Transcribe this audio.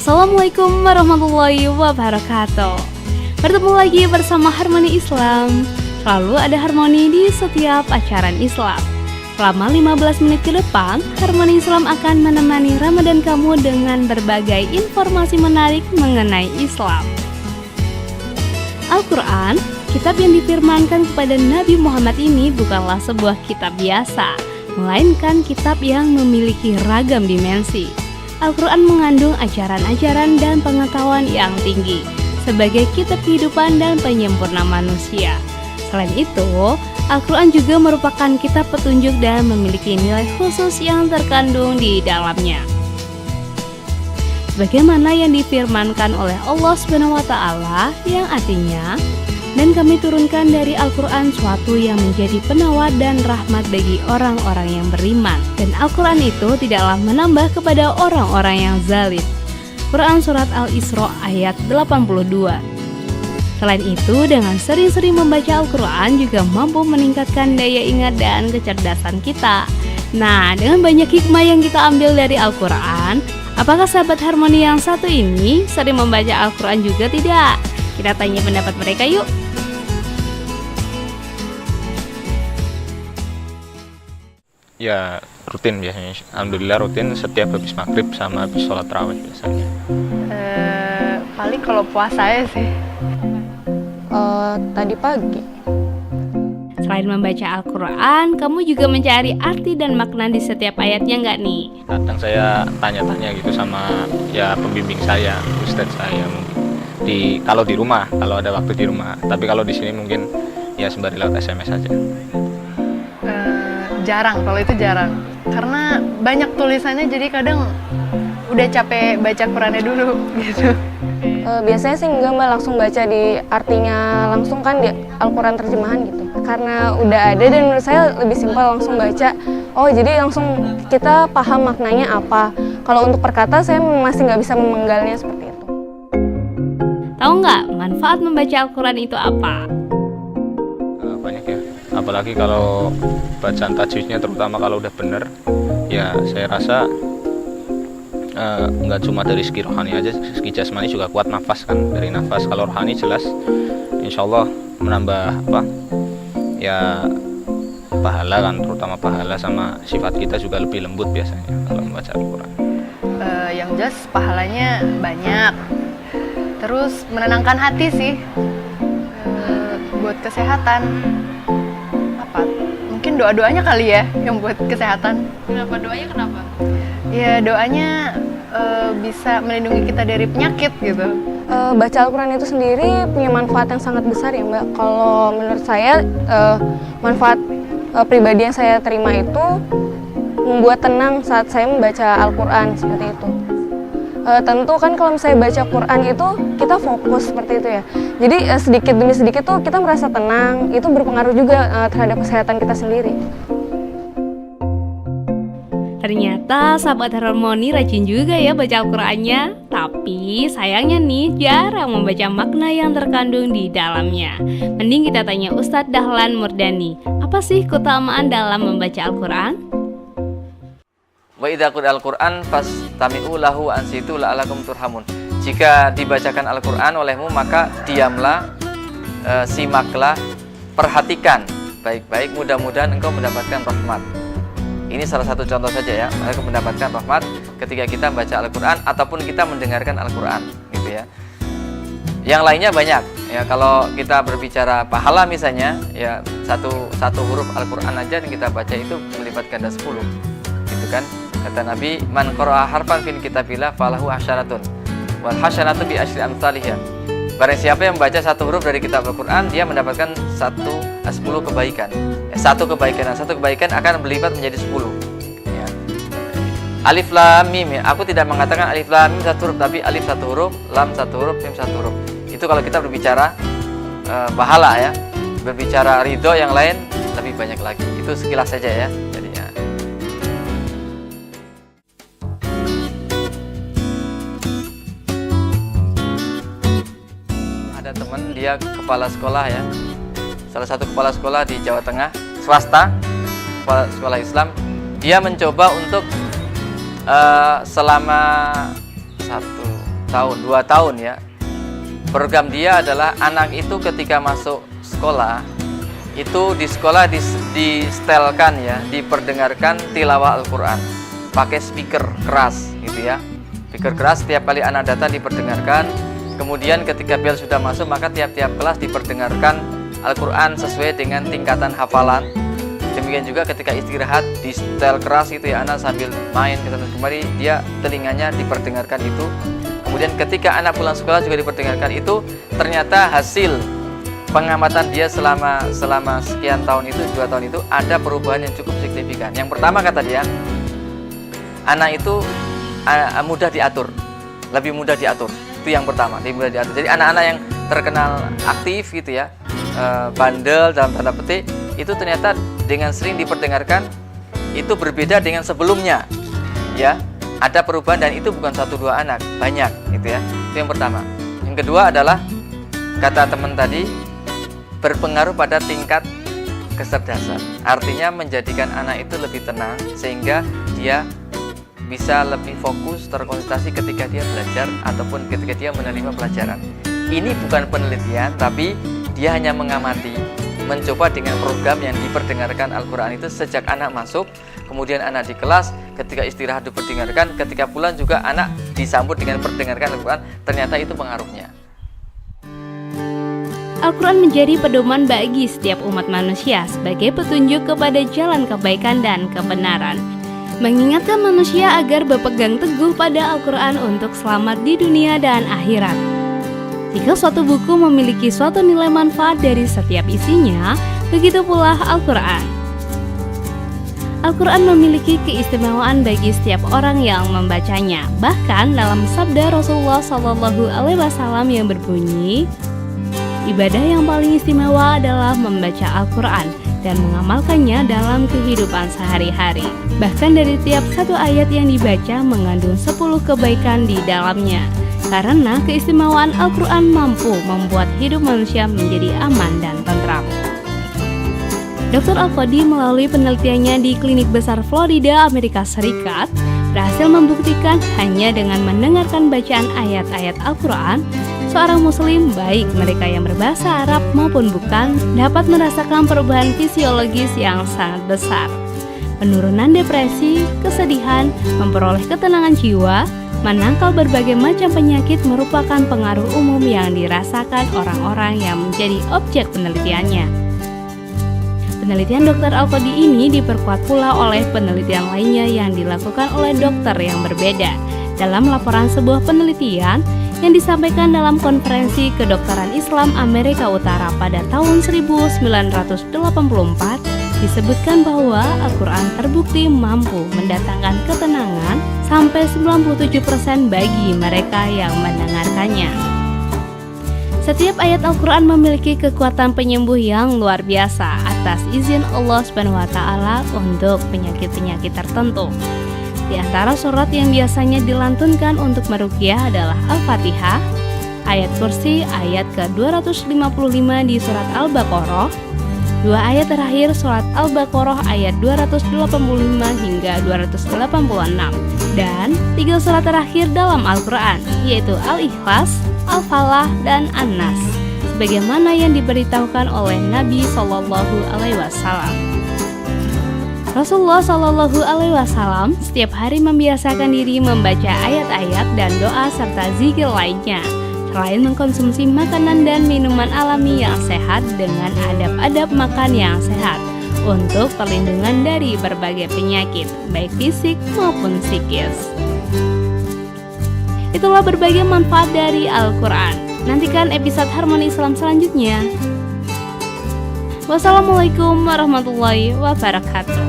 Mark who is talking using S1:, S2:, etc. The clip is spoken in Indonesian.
S1: Assalamualaikum warahmatullahi wabarakatuh. Bertemu lagi bersama Harmoni Islam. Selalu ada harmoni di setiap acara Islam. Selama 15 menit ke depan, Harmoni Islam akan menemani Ramadan kamu dengan berbagai informasi menarik mengenai Islam. Al-Quran, kitab yang difirmankan kepada Nabi Muhammad ini bukanlah sebuah kitab biasa, melainkan kitab yang memiliki ragam dimensi. Al-Quran mengandung ajaran-ajaran dan pengetahuan yang tinggi sebagai kitab kehidupan dan penyempurna manusia. Selain itu, Al-Quran juga merupakan kitab petunjuk dan memiliki nilai khusus yang terkandung di dalamnya. Sebagaimana yang difirmankan oleh Allah SWT yang artinya, dan kami turunkan dari Al-Quran suatu yang menjadi penawar dan rahmat bagi orang-orang yang beriman. Dan Al-Quran itu tidaklah menambah kepada orang-orang yang zalim. Quran Surat Al-Isra ayat 82. Selain itu, dengan sering-sering membaca Al-Quran juga mampu meningkatkan daya ingat dan kecerdasan kita. Nah, dengan banyak hikmah yang kita ambil dari Al-Quran, apakah sahabat Harmoni yang satu ini sering membaca Al-Quran juga tidak? Kita tanya pendapat mereka yuk.
S2: Ya rutin biasanya, alhamdulillah rutin setiap habis maghrib sama habis sholat tarawih biasanya.
S3: Paling kalau puasa ya sih. Tadi pagi.
S1: Selain membaca Al-Quran, kamu juga mencari arti dan makna di setiap ayatnya nggak nih?
S2: Kadang saya tanya-tanya gitu sama ya pembimbing saya, ustadz saya mungkin. Kalau di rumah, kalau ada waktu di rumah. Tapi kalau di sini mungkin ya sembari lewat SMS saja.
S3: Jarang, kalau itu jarang. Karena banyak tulisannya jadi kadang udah capek baca Qurannya dulu gitu.
S4: Biasanya sih enggak Mbak, langsung baca di artinya langsung kan di Al-Quran terjemahan gitu. Karena udah ada dan menurut saya lebih simpel langsung baca. Oh jadi langsung kita paham maknanya apa. Kalau untuk perkata saya masih nggak bisa memenggalnya seperti itu.
S1: Tahu nggak manfaat membaca Al-Quran itu apa?
S2: Banyak ya. Apalagi kalau bacaan tajwidnya terutama kalau udah bener, ya saya rasa nggak cuma dari segi rohani aja, segi jasmani juga kuat, nafas kan, dari nafas. Kalau rohani jelas insya Allah menambah ya pahala kan, terutama pahala sama sifat kita juga lebih lembut biasanya kalau membaca Al-Quran.
S3: Yang jelas pahalanya banyak, terus menenangkan hati sih, buat kesehatan. Mungkin doa-doanya kali ya yang buat kesehatan.
S1: Kenapa doanya, kenapa?
S3: Ya doanya bisa melindungi kita dari penyakit gitu.
S4: Baca Al-Quran itu sendiri punya manfaat yang sangat besar ya Mbak. Kalau menurut saya manfaat pribadi yang saya terima itu membuat tenang saat saya membaca Al-Quran seperti itu. Tentu kan kalau misalnya baca Quran itu kita fokus seperti itu ya. Jadi sedikit demi sedikit tuh kita merasa tenang, itu berpengaruh juga terhadap kesehatan kita sendiri.
S1: Ternyata sahabat Harmoni rajin juga ya baca Al-Qurannya. Tapi sayangnya nih jarang membaca makna yang terkandung di dalamnya. Mending kita tanya Ustadz Dahlan Murdani, apa sih keutamaan dalam membaca Al-Quran?
S5: Wa idza quri'a al-Qur'an fastami'u lahu ansitu la'alakum turhamun. Jika dibacakan Al-Qur'an olehmu maka diamlah, simaklah, perhatikan baik-baik, mudah-mudahan engkau mendapatkan rahmat. Ini salah satu contoh saja ya, mereka mendapatkan rahmat ketika kita membaca Al-Qur'an ataupun kita mendengarkan Al-Qur'an gitu ya. Yang lainnya banyak ya, kalau kita berbicara pahala misalnya ya, satu huruf Al-Qur'an aja yang kita baca itu melipat ganda 10 gitu kan. Kata Nabi, man qara'a harfan fil kitabillah falahu asyaratun wal hasanatu bi asyri amsalihha. Barang siapa yang membaca satu huruf dari kitab Al-Qur'an, dia mendapatkan 10 kebaikan. Satu kebaikan akan berlipat menjadi 10 ya. Alif lam mim ya. Aku tidak mengatakan alif lam mim satu huruf, tapi alif satu huruf, lam satu huruf, mim satu huruf. Itu kalau kita berbicara pahala ya. Berbicara ridho yang lain lebih banyak lagi. Itu sekilas saja ya. Teman dia kepala sekolah ya, salah satu kepala sekolah di Jawa Tengah, swasta, kepala sekolah Islam. Dia mencoba untuk selama tahun, 2 tahun ya. Program dia adalah anak itu ketika masuk sekolah, itu di sekolah di-setelkan ya, diperdengarkan tilawah Al-Quran pakai speaker keras gitu ya. Speaker keras, setiap kali anak datang diperdengarkan. Kemudian ketika bel sudah masuk, maka tiap-tiap kelas diperdengarkan Al-Quran sesuai dengan tingkatan hafalan. Demikian juga ketika istirahat di setel keras itu ya, anak sambil main ke sana kemari, dia telinganya diperdengarkan itu. Kemudian ketika anak pulang sekolah juga diperdengarkan itu. Ternyata hasil pengamatan dia selama sekian tahun itu, 2 tahun itu, ada perubahan yang cukup signifikan. Yang pertama kata dia, anak itu mudah diatur, lebih mudah diatur. Itu yang pertama, lebih mudah diatur. Jadi anak-anak yang terkenal aktif gitu ya, bandel dalam tanda petik, itu ternyata dengan sering diperdengarkan itu berbeda dengan sebelumnya ya. Ada perubahan, dan itu bukan 1-2 anak, banyak gitu ya. Itu yang pertama. Yang kedua adalah, kata teman tadi, berpengaruh pada tingkat kecerdasan. Artinya menjadikan anak itu lebih tenang sehingga dia bisa lebih fokus, terkonsentrasi ketika dia belajar ataupun ketika dia menerima pelajaran. Ini bukan penelitian, tapi dia hanya mengamati, mencoba dengan program yang diperdengarkan Al-Quran itu sejak anak masuk, kemudian anak di kelas, ketika istirahat diperdengarkan, ketika pulang juga anak disambut dengan perdengarkan Al-Quran. Ternyata itu pengaruhnya.
S1: Al-Quran menjadi pedoman bagi setiap umat manusia sebagai petunjuk kepada jalan kebaikan dan kebenaran, mengingatkan manusia agar berpegang teguh pada Al-Quran untuk selamat di dunia dan akhirat. Jika suatu buku memiliki suatu nilai manfaat dari setiap isinya, begitu pula Al-Quran. Al-Quran memiliki keistimewaan bagi setiap orang yang membacanya. Bahkan dalam sabda Rasulullah SAW yang berbunyi, ibadah yang paling istimewa adalah membaca Al-Quran dan mengamalkannya dalam kehidupan sehari-hari. Bahkan dari tiap satu ayat yang dibaca mengandung 10 kebaikan di dalamnya. Karena keistimewaan Al-Quran mampu membuat hidup manusia menjadi aman dan tentram. Dr. Al-Qadi melalui penelitiannya di Klinik Besar Florida, Amerika Serikat, berhasil membuktikan hanya dengan mendengarkan bacaan ayat-ayat Al-Quran, seorang muslim, baik mereka yang berbahasa Arab maupun bukan, dapat merasakan perubahan fisiologis yang sangat besar. Penurunan depresi, kesedihan, memperoleh ketenangan jiwa, menangkal berbagai macam penyakit merupakan pengaruh umum yang dirasakan orang-orang yang menjadi objek penelitiannya. Penelitian Dr. Al-Qadi ini diperkuat pula oleh penelitian lainnya yang dilakukan oleh dokter yang berbeda. Dalam laporan sebuah penelitian yang disampaikan dalam konferensi kedokteran Islam Amerika Utara pada tahun 1984, disebutkan bahwa Al-Quran terbukti mampu mendatangkan ketenangan sampai 97% bagi mereka yang mendengarkannya. Setiap ayat Al-Quran memiliki kekuatan penyembuh yang luar biasa atas izin Allah SWT untuk penyakit-penyakit tertentu. Di antara surat yang biasanya dilantunkan untuk meruqyah adalah Al-Fatihah, ayat kursi ayat ke-255 di surat Al-Baqarah, 2 ayat terakhir surat Al-Baqarah ayat 285 hingga 286, dan 3 surat terakhir dalam Al-Quran, yaitu Al-Ikhlas, Al-Falah, dan An-Nas, sebagaimana yang diberitahukan oleh Nabi SAW. Rasulullah SAW setiap hari membiasakan diri membaca ayat-ayat dan doa serta zikir lainnya, selain mengkonsumsi makanan dan minuman alami yang sehat dengan adab-adab makan yang sehat untuk perlindungan dari berbagai penyakit, baik fisik maupun psikis. Itulah berbagai manfaat dari Al-Quran. Nantikan episode Harmoni Islam selanjutnya. Wassalamualaikum warahmatullahi wabarakatuh.